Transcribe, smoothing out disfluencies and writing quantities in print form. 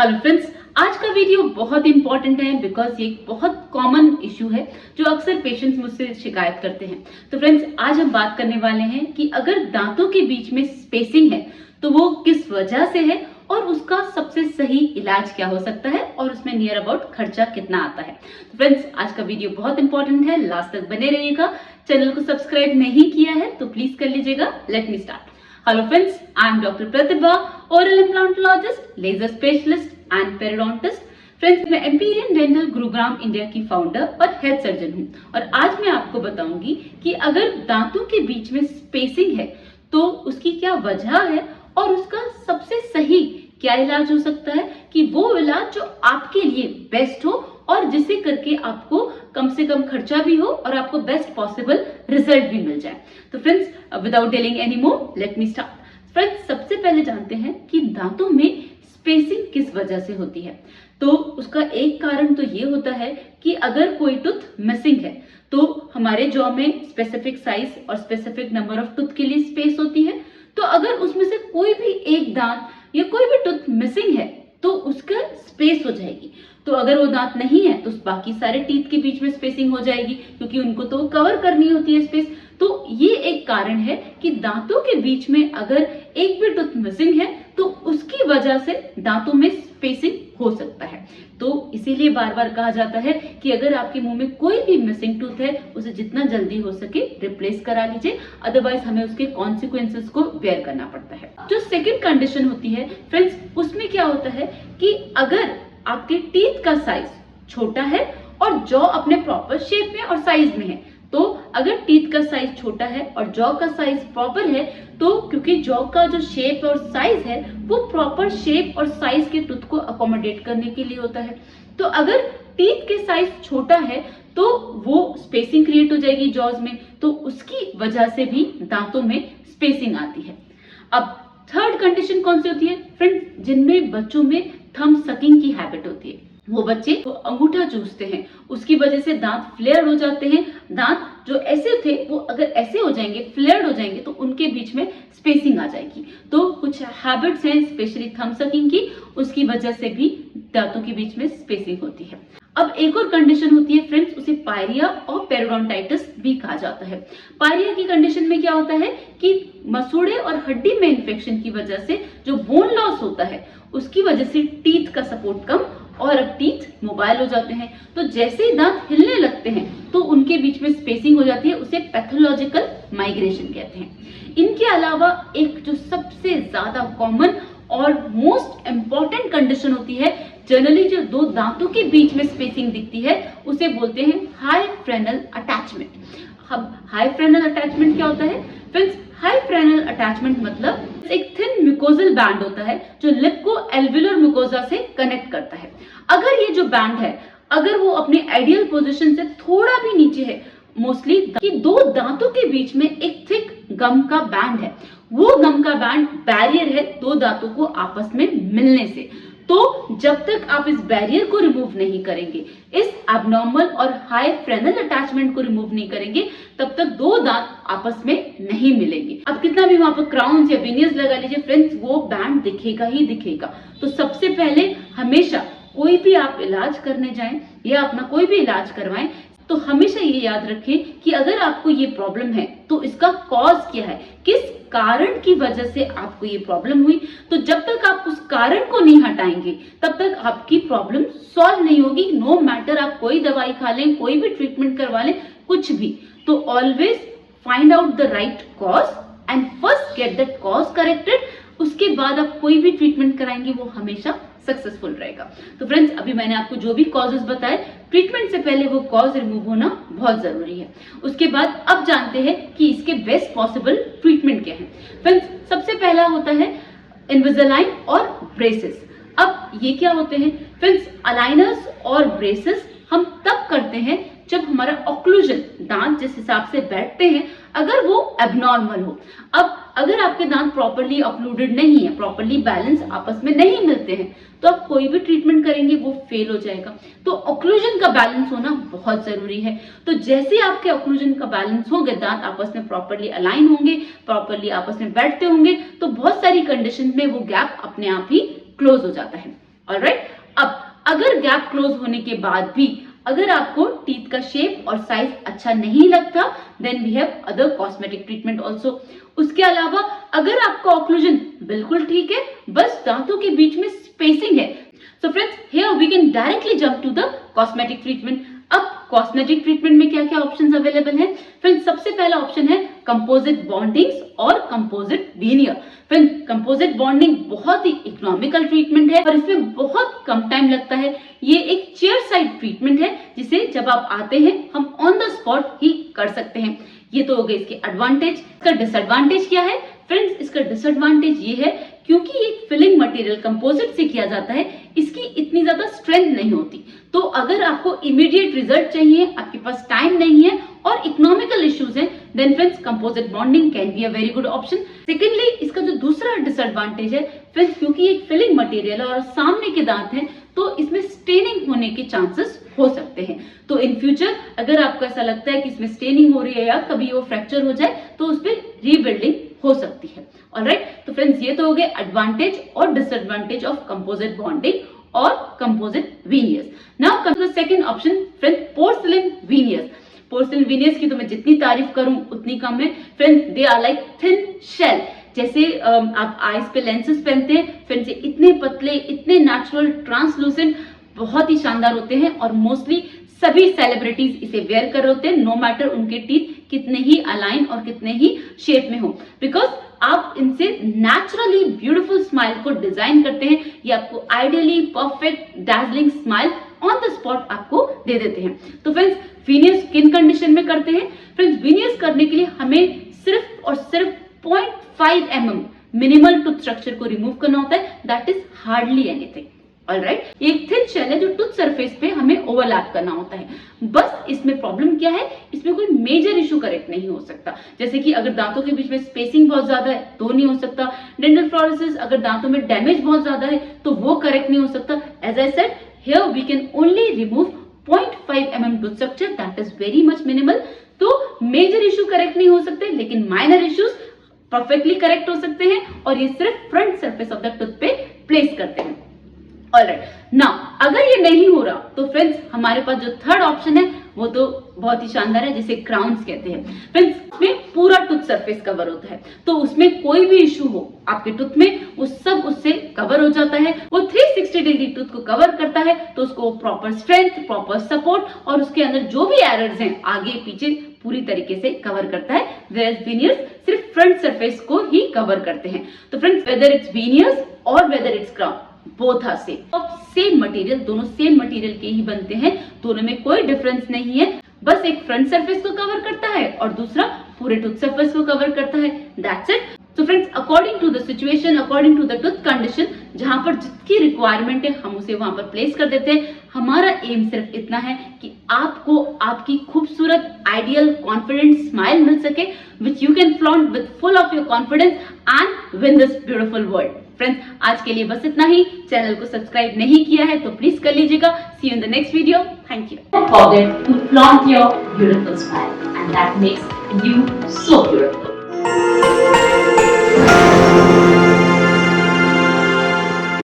Hello friends, आज का video बहुत इंपॉर्टेंट है बिकॉज ये एक बहुत कॉमन इश्यू है जो अक्सर पेशेंट्स मुझसे शिकायत करते हैं। तो फ्रेंड्स, आज हम बात करने वाले हैं कि अगर दांतों के बीच में स्पेसिंग है तो वो किस वजह से है और उसका सबसे सही इलाज क्या हो सकता है और उसमें नियर अबाउट खर्चा कितना आता है। तो फ्रेंड्स, आज का वीडियो बहुत इंपॉर्टेंट है, लास्ट तक बने रहिएगा। चैनल को सब्सक्राइब नहीं किया है तो प्लीज कर लीजिएगा। Let me start. Hello friends, I am Dr. Pratibha, oral implantologist, laser specialist and periodontist. Friends, मैं एम्पीरियन डेंटल गुरुग्राम इंडिया की फाउंडर और हेड सर्जन हूँ और आज मैं आपको बताऊंगी कि अगर दांतों के बीच में स्पेसिंग है तो उसकी क्या वजह है और उसका सबसे सही क्या इलाज हो सकता है कि वो इलाज जो आपके लिए बेस्ट हो और जिसे करके आपको कम से कम खर्चा भी हो और आपको बेस्ट पॉसिबल रिजल्ट भी मिल जाए। तो friends, without delaying any more, let me start. Friends, सबसे पहले जानते हैं कि दांतों में स्पेसिंग किस वजह से होती है। तो उसका एक कारण तो ये होता है कि अगर कोई टूथ मिसिंग है तो हमारे जॉ में स्पेसिफिक साइज और स्पेसिफिक नंबर ऑफ टूथ के लिए स्पेस होती है। तो अगर उसमें से कोई भी एक दांत या कोई भी टूथ मिसिंग है तो उसका स्पेस हो जाएगी। तो अगर वो दांत नहीं है तो बाकी सारे टीथ के बीच में स्पेसिंग हो जाएगी क्योंकि उनको तो कवर करनी होती है स्पेस। तो ये एक कारण है कि दांतों के बीच में अगर एक भी टूथ मिसिंग है तो उसकी वजह से दांतों में स्पेसिंग हो सकता है। तो इसीलिए बार बार कहा जाता है कि अगर आपके मुंह में कोई भी मिसिंग टूथ है उसे जितना जल्दी हो सके रिप्लेस करा लीजिए, अदरवाइज हमें उसके कॉन्सिक्वेंसेस को बेयर करना पड़ता है। जो सेकंड कंडीशन होती है फ्रेंड्स, उसमें क्या होता है कि अगर आपके टीथ का साइज छोटा है और जॉ अपने प्रॉपर शेप में और साइज में है, तो अगर टीथ का साइज छोटा है और जॉ का साइज प्रॉपर है तो क्योंकि जॉ का जो शेप और साइज है वो प्रॉपर शेप और साइज के टूथ को अकोमोडेट करने के लिए होता है। तो अगर टीथ के साइज छोटा है तो वो स्पेसिंग क्रिएट हो जाएगी जॉज में, तो उसकी वजह से भी दांतों में स्पेसिंग आती है। अब थर्ड कंडीशन कौन सी होती है फ्रेंड्स, जिनमें बच्चों में थंब सकिंग की हैबिट होती है। वो बच्चे अंगूठा चूसते हैं, उसकी वजह से दांत फ्लेयर हो जाते हैं। दांत जो ऐसे थे वो अगर ऐसे हो जाएंगे, फ्लेयर्ड हो जाएंगे, तो उनके बीच में स्पेसिंग आ जाएगी। तो कुछ हैबिट्स हैं स्पेशली थंब सकिंग की, उसकी वजह से भी दांतों के बीच में स्पेसिंग होती है। अब एक और कंडीशन होती है फ्रेंड्स, उसे पायरिया और पेरोडोंटाइटिस भी कहा जाता है। पायरिया की कंडीशन में क्या होता है कि मसूड़े और हड्डी में इन्फेक्शन की वजह से जो बोन लॉस होता है उसकी वजह से टीथ का सपोर्ट कम और अब टीथ मोबाइल हो जाते हैं। तो जैसे ही दांत हिलने लगते हैं तो उनके बीच में स्पेसिंग हो जाती है, उसे पैथोलॉजिकल माइग्रेशन कहते हैं। इनके अलावा एक जो सबसे ज्यादा कॉमन और मोस्ट इंपॉर्टेंट कंडीशन होती है, जनरली जो दो दांतों के बीच में स्पेसिंग दिखती है, उसे बोलते हैं हाई फ्रेनल अटैचमेंट। अब हाई फ्रेनल अटैचमेंट क्या होता है फ्रेंड्स? हाई फ्रेनल अटैचमेंट मतलब एक थिन म्यूकोजल बैंड होता है जो लिप को एल्वियोलर म्यूकोजा से कनेक्ट करता है। अगर ये जो बैंड है अगर वो अपने आइडियल पोजीशन से थोड़ा भी नीचे है, मोस्टली कि दो दांतों के बीच में एक थिक गम का बैंड है, वो गम का बैंड बैरियर है दो दांतों को आपस में मिलने से। तो जब तक आप इस बैरियर को रिमूव नहीं करेंगे, इस एबनॉर्मल और हाई फ्रेनल अटैचमेंट को रिमूव नहीं करेंगे, तब तक दो दांत आपस में नहीं मिलेंगे। अब कितना भी वहां पर क्राउन्स या विनियर्स लगा लीजिए फ्रेंड्स, वो बैंड दिखेगा ही दिखेगा। तो सबसे पहले हमेशा कोई भी आप इलाज करने जाएं या अपना कोई भी इलाज करवाएं तो हमेशा ये याद रखें कि अगर आपको ये प्रॉब्लम है तो इसका कॉज क्या है, किस कारण की वजह से आपको ये प्रॉब्लम हुई। तो जब तक आप उस कारण को नहीं हटाएंगे तब तक आपकी प्रॉब्लम सॉल्व नहीं होगी। नो मैटर आप कोई दवाई खा लें, कोई भी ट्रीटमेंट करवा लें, कुछ भी। तो always find out the right cause and first get that cause corrected. उसके बाद आप कोई भी ट्रीटमेंट कराएंगे वो हमेशा सक्सेसफुल रहेगा। तो फ्रेंड्स, अभी मैंने आपको जो भी कॉजेस बताए, ट्रीटमेंट से पहले वो कॉज रिमूव होना बहुत जरूरी है। उसके बाद अब जानते हैं कि इसके बेस्ट पॉसिबल ट्रीटमेंट क्या है। फ्रेंड्स, सबसे पहला होता है इनविसालाइन और ब्रेसेस। अब ये क्या होते हैं फ्रेंड्स? अलाइनर्स और ब्रेसेस हम तब करते हैं जब हमारा ऑक्लूजन, दांत जिस हिसाब से बैठते हैं, अगर वो एबनॉर्मल हो। अब अगर आपके दांत प्रॉपर्ली ऑक्लूडेड नहीं है, प्रॉपर्ली बैलेंस आपस में नहीं मिलते हैं, तो आप कोई भी ट्रीटमेंट करेंगे वो फेल हो जाएगा। तो ऑक्लूजन का बैलेंस होना बहुत जरूरी है। तो जैसे आपके ऑक्लूजन का बैलेंस होंगे, दांत आपस में प्रॉपर्ली अलाइन होंगे, प्रॉपर्ली आपस में बैठते होंगे, तो बहुत सारी कंडीशन में वो गैप अपने आप ही क्लोज हो जाता है। ऑलराइट। अब अगर गैप क्लोज होने के बाद भी अगर आपको टीथ का शेप और साइज अच्छा नहीं लगता, then we have other cosmetic treatment also. उसके अलावा अगर आपका ऑक्लूजन बिल्कुल ठीक है, बस दांतों के बीच में स्पेसिंग है, so friends here we can directly jump to the cosmetic treatment. अब कॉस्मेटिक ट्रीटमेंट में क्या क्या ऑप्शंस अवेलेबल हैं? फ्रेंड्स सबसे पहला ऑप्शन है कंपोजिट बॉन्डिंग्स और composite veneer. Friends composite bonding बहुत ही इकोनॉमिकल ट्रीटमेंट है और इसमें बहुत कम टाइम लगता है। ये एक चेयर साइड ट्रीटमेंट है जिसे जब आप आते हैं हम ऑन द स्पॉट ही कर सकते हैं। ये तो हो गए इसके एडवांटेज। इसका डिसएडवांटेज क्या है? फ्रेंड्स इसका डिसएडवांटेज ये है क्योंकि ये फिलिंग मटेरियल कंपोजिट से किया जाता है, इसकी इतनी ज्यादा स्ट्रेंथ नहीं होती। तो अगर आपको इमीडिएट रिजल्ट चाहिए, आपके पास टाइम नहीं है और इकोनॉमिकल इश्यूज हैं, then friends composite bonding can be a very good option. Secondly इसका जो दूसरा डिसएडवांटेज है फ्रेंड्स, क्योंकि एक फिलिंग मटेरियल और सामने के दांत हैं तो इसमें स्टेनिंग होने के चांसेस हो सकते हैं। तो इन फ्यूचर अगर आपको ऐसा लगता है कि इसमें स्टेनिंग हो रही है या कभी वो फ्रैक्चर हो जाए तो उस पर रीबिल्डिंग हो सकती है। ऑलराइट, तो फ्रेंड्स ये तो हो गए एडवांटेज और डिसएडवांटेज ऑफ कंपोजिट बॉन्डिंग और composite veneers. Now come to the second option friends, porcelain veneers. Porcelain veneers की तो मैं जितनी तारीफ करूं उतनी कम है। Friends they are like thin shell. जैसे आप आईज पे लेंसेज पहनते हैं, फ्रेंड्स ये इतने पतले, इतने नेचुरल, ट्रांसलूसेंट, बहुत ही शानदार होते हैं और मोस्टली सभी सेलिब्रिटीज इसे वेयर कर रहे होते हैं, नो मैटर उनके टीथ कितने ही अलाइन और कितने ही शेप में हो, बिकॉज आप इनसे नेचुरली ब्यूटीफुल स्माइल को डिजाइन करते हैं। ये आपको ideally perfect dazzling smile on the spot आपको दे देते हैं। तो फ्रेंड्स वीनियर्स किन कंडीशन में करते हैं? फ्रेंड्स वीनियर्स करने के लिए हमें सिर्फ और सिर्फ 0.5 mm मिनिमल टूथ स्ट्रक्चर को रिमूव करना होता है, that is hardly anything. Alright, एक थिन शेल है जो टूथ सरफेस पे हमें ओवरलैप करना होता है। बस इसमें प्रॉब्लम क्या है, इसमें कोई मेजर इशू करेक्ट नहीं हो सकता। जैसे कि अगर दांतों के बीच में स्पेसिंग बहुत ज्यादा है तो नहीं हो सकता। डेंटल फ्लोरोसिस, अगर दांतों में डैमेज बहुत ज्यादा है तो वो करेक्ट नहीं हो सकता। As I said, here we can only remove 0.5 mm tooth structure, that is very much minimal. तो मेजर इशू करेक्ट नहीं हो सकते, लेकिन माइनर इश्यूज परफेक्टली करेक्ट हो सकते हैं और ये सिर्फ front surface of the tooth पे प्लेस करते हैं। ऑलराइट, नाउ अगर ये नहीं हो रहा तो फ्रेंड्स हमारे पास जो थर्ड ऑप्शन है वो तो बहुत ही शानदार है, जिसे क्राउन्स कहते हैं। फ्रेंड्स उसमें पूरा टूथ सरफेस कवर होता है, तो उसमें कोई भी इशू हो आपके टूथ में वो सब उससे कवर हो जाता है। वो 360 डिग्री टूथ को कवर करता है, तो उसको प्रॉपर स्ट्रेंथ, प्रॉपर सपोर्ट और उसके अंदर जो भी एरर्स हैं आगे पीछे पूरी तरीके से कवर करता है। वेयर वीनियर्स सिर्फ फ्रंट सरफेस को ही कवर करते हैं। तो फ्रेंड्स वेदर इट्स वीनियर्स और whether it's crown, both are same material, दोनों सेम मटेरियल के ही बनते हैं, दोनों में कोई डिफरेंस नहीं है। बस एक फ्रंट सरफेस को कवर करता है और दूसरा पूरे टूथ सरफेस को कवर करता है, दैट्स इट। तो friends according to the situation, according to the tooth condition, जहां पर जितकी रिक्वायरमेंट है हम उसे वहां पर प्लेस कर देते हैं। हमारा एम सिर्फ इतना है कि आपको आपकी खूबसूरत, आइडियल, कॉन्फिडेंट स्माइल मिल सके, which you can flaunt with full of your confidence and win this beautiful world. Friends आज के लिए बस इतना ही। चैनल को सब्सक्राइब नहीं किया है तो प्लीज कर लीजिएगा। See you in the next video. Thank you. Don't forget to flaunt your beautiful smile and that makes you so beautiful.